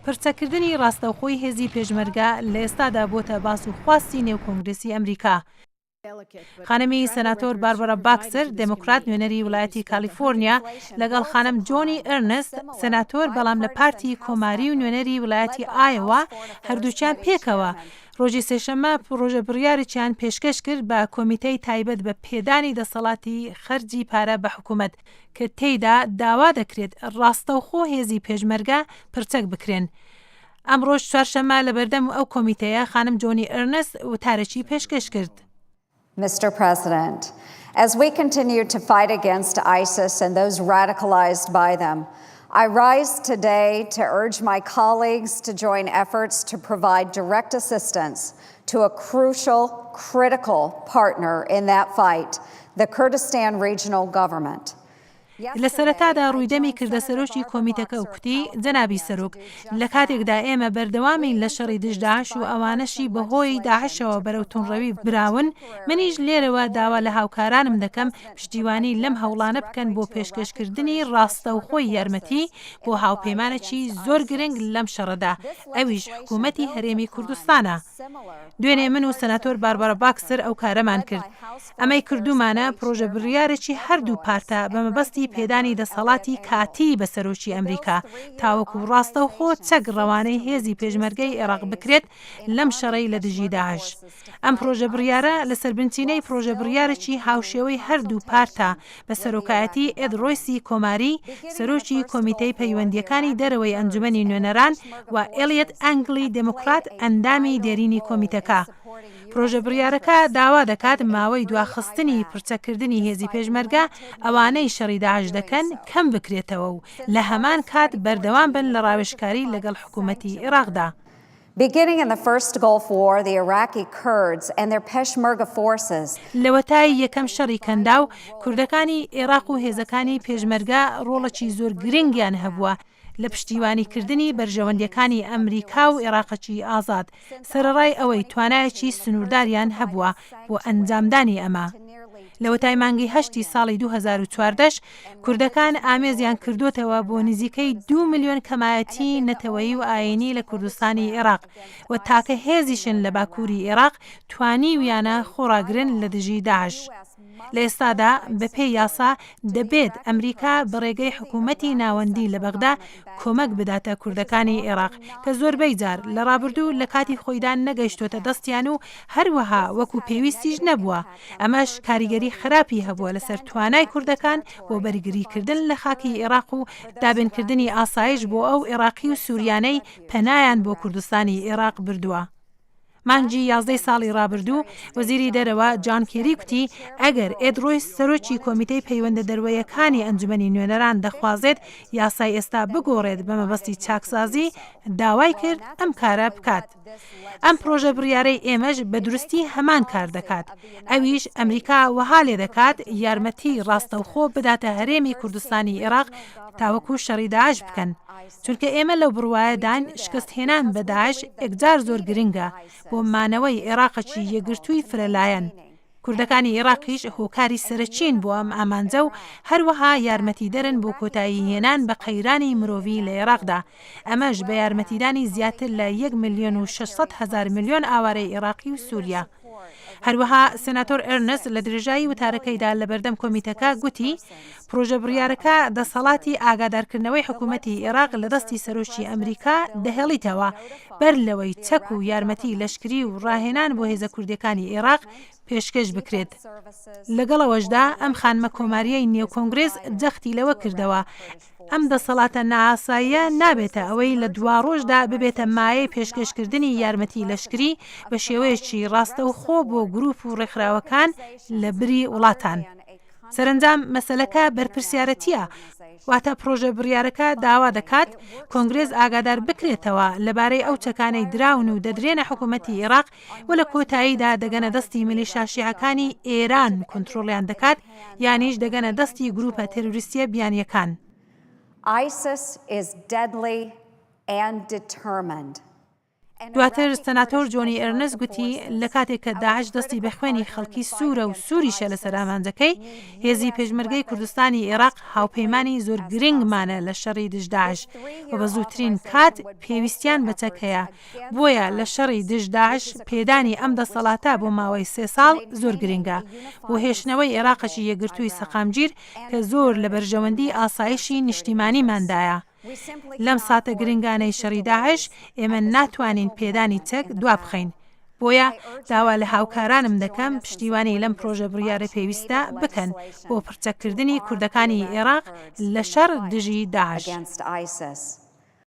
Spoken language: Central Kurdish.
پرچەکردنی ڕاستەوخۆی هێزی پێشمەرگە لە ئێستادا بۆتە باس و خواستی نێو کۆنگرسی ئەمریکا. خانمی سەناتۆر باربەرا باکسر دموکرات نوێنەری وڵایەتی کالیفۆرنیا لەگەڵ خانم جۆنی ئەرنست سەناتۆر بەڵام لە پارتی کۆماری و نوێنەری وڵایەتی ئایەوا هەردووچیان پێکەوە ڕۆژی سێشەممە پرۆژە بڕیارێکیان پێشکەش کرد بە کۆمیتەی تایبەت بە پێدانی دەسەڵاتی خەرجی پارە بە حکوومەت کە تێیدا داوا دەکرێت ڕاستەوخۆ هێزی پێشمەرگە پرچەک بکرێن. ئەمڕۆژ چوارشەممە لە بەردەم ئەو کۆمیتەیە خانم جۆنی ئەرنست وتارێکی پێشکەش کرد. Mr. President, as we continue to fight against ISIS and those radicalized by them, I rise today to urge my colleagues to join efforts to provide direct assistance to a crucial, critical partner in that fight, the Kurdistan Regional Government. لە سەرەتادا ڕوویدەمی کردە سەرۆکی کۆمیتەکە و کوتی جەنابی سەرۆک لە کاتێکدا ئێمە بەردەوامین لە شەڕی دژداعش و ئەوانەشی بەهۆی داعشەوە بەرەو توونڕەوی براون منیش لێرەوە داوا لە هاوکارانم دەکەم پشتیوانی لەم هەوڵانە بکەن بۆ پێشکەشکردنی ڕاستەوخۆی یارمەتی بۆ هاوپەیمانێکی زۆر گرنگ لەم شەڕەدا ئەویش حکوومەتی هەرێمی کوردستانە. دوێنێ من و سەناتۆر باربەرا باکسر ئەو کارەمان کرد. ئەمەی کردومانە پرۆژە بڕیارێکی هەردوو پارتە بە مەبەستی پێدانی دەسەڵاتی کاتی بە سەرۆکی ئەمریکا تاوەکو ڕاستەوخۆ چەک ڕەوانەی هێزی پێشمەرگەی عێراق بکرێت لەم شەڕەی لە دژی داعش. ئەم پرۆژە بڕیارە لەسەر بنچینەی پرۆژە بڕیارێکی هاوشێوەی هەردوو پارتە بە سەرۆکایەتی ئێد ڕۆیسی کۆماری سەرۆکی کۆمیتەی پەیوەندیەکانی دەرەوەی ئەنجومەنی نوێنەران و ئێلیەت ئەنگلی دموکرات ئەندامی دێرینی کۆمیتەکە. پرۆژە بڕیارەکە داوا دەکات ماوەی دواخستنی پرچەکردنی هێزی پێشمەرگە ئەوانەی شەڕی داعش دەکەن کەم بکرێتەوە و لە هەمان کات بەردەوام بن لە ڕاوێژکاری لەگەڵ حکوومەتی عێراقدا. Beginning in the first Gulf War, the Iraqi Kurds and their Peshmerga forces لەوەتای یەکەم شەڕی کەنداو کوردەکانی عێراق و هێزەکانی پێشمەرگە ڕۆڵەکی زۆر گرنگیان هەبووە لە پشتیوانیکردنی بەرژەوەندیەکانی ئەمریکا و عێراقەکی ئازاد سەرەڕای ئەوەی توانایەکی سنوورداریان هەبووە بۆ ئەنجامدانی ئەمە. لەوەتای مانگی هەشتی ساڵی 2014 کوردەکان ئامێزیان کردوتەوە بۆ نزیکەی 2 ملیۆن کەمایەتی نەتەوەیی و ئاینی لە کوردستانی عێراق و تاکە هێزیشن لە باکووری عێراق توانی ویانە خۆڕاگرن لە دژی داعش. لە ئێستادا بەپێی یاسا دەبێت ئەمریکا بەڕێگەی حکوومەتی ناوەندی لە بەغدا کۆمەک بداتە کوردەکانی عێراق کە زۆربەی جار لە ڕابردوو لە کاتی خۆیدان نەگەیشتۆتە دەستیان و هەروەها وەکو پێویستیش نەبووە. ئەمەش کاریگەری خراپی هەبووە لەسەر توانای کوردەکان بۆ بەرگریکردن لە خاکی عێراق و دابینکردنی ئاسایش بۆ ئەو عێراقی و سووریانەی پەنایان بۆ کوردستانی عێراق بردووە. مانگی 11 ساڵی ڕابردوو وەزیری دەرەوە جان کێری کوتی ئەگەر ئێد ڕۆیس سەرۆکی کۆمیتەی پەیوەندە دەروەیەکانی ئەنجومەنی نوێنەران دەخوازێت یاسای ئێستا بگۆڕێت بە مەبەستی چاکسازی داوای کرد ئەم کارە بکات. ئەم پرۆژە بڕیارەی ئێمەش بە دروستی هەمان کار دەکات. ئەویش ئەمریکا وەها لێ دەکات یارمەتی ڕاستەوخۆ بداتە هەرێمی کوردستانی عێراق تاوەکو شەڕی داعش بکەن. چونکە ئێمە لەو بڕوایەدان شکستهێنان بە داعش ئەکجار زۆر گرنگە بۆ مانەوەی عێراقەکی یەگرتووی فرەلایەن. کوردەکانی عێراقیش هۆکاری سەرچین بۆ ئەم ئامانجە و هەروەها یارمەتی دەرن بۆ کۆتایی هێنان بە قەیرانی مرۆڤی لە عێراقدا. ئەمەش بە یارمەتیدانی زیاتر لە 1,600,000 ملیۆن ئاوارەی عێراقی و سووریا. هەروەها سەناتۆر ئەرنست لە درێژایی وتارەکەیدا لە بەردەم کۆمیتەکە گوتی پرۆژە بڕیارەکە دەسەڵاتی ئاگادارکردنەوەی حکوومەتی عێراق لە دەستی سەرۆکی ئەمریکا دەهێڵیتەوە بەر لەوەی چەک و یارمەتی لەشکری و ڕاهێنان بۆ هێزە کوردەکانی عێراق پێشکەش بکرێت. لەگەڵەوەشدا ئەم خانمە کۆماریەی نێو کۆنگرێس جەختی لەوە کردەوە ئەم دەسەڵاتە نائاساییە نابێتە ئەوەی لە دوا ڕۆژدا ببێتە مایەی پێشکەشکردنی یارمەتی لەشکری بە شێوەیەکی ڕاستەوخۆ بۆ گروپ و ڕێکخراوەکان لە بری وڵاتان. سەرنجام مەسەلەکە بەرپرسیارەتیە واتە پرۆژە بڕیارەکە داوا دەکات کۆنگرێز ئاگادار بکرێتەوە لەبارەی ئەو چەکانەی دراون و دەدرێنە حکوومەتی عێراق و لە کۆتاییدا دەگەنە دەستی میلیشا شیعەکانی ئێران کۆنتڕۆڵیان دەکات یانیش دەگەنە دەستی گروپە تێروریستیە بیانیەکان. ISIS is deadly and determined. دواتر سەناتۆر جۆنی ئەرنست گوتی لە کاتێک کە داعش دەستی بە خوێنی خەڵکی سوورە و سووریشە لەسەر ئامانجەکەی، هێزی پێشمەرگەی کوردستانی عێراق هاوپەیمانی زۆر گرنگمانە لە شەڕی دژ داعش و بە زووترین کات پێویستیان بە چەکەیە. بۆیە لە شەڕی دژ داعش پێدانی ئەم دەسەڵاتە بۆ ماوەی 3 ساڵ زۆر گرنگە بۆ هێشتنەوەی عێراقەکی یەکگرتووی سەقامگیر کە زۆر لە بەرژەوەندی ئاسایشی نیشتیمانیماندایە. لەم ساتە گرنگانەی شەڕی داعش ئێمە ناتوانین پێدانی چەک دوا بخەین. بۆیە داوا لە هاوکارانم دەکەم پشتیوانی لەم پرۆژە بڕیارە پێویستە بکەن بۆ پرچەکردنی کوردەکانی عێراق لە شەڕ دژی داعش.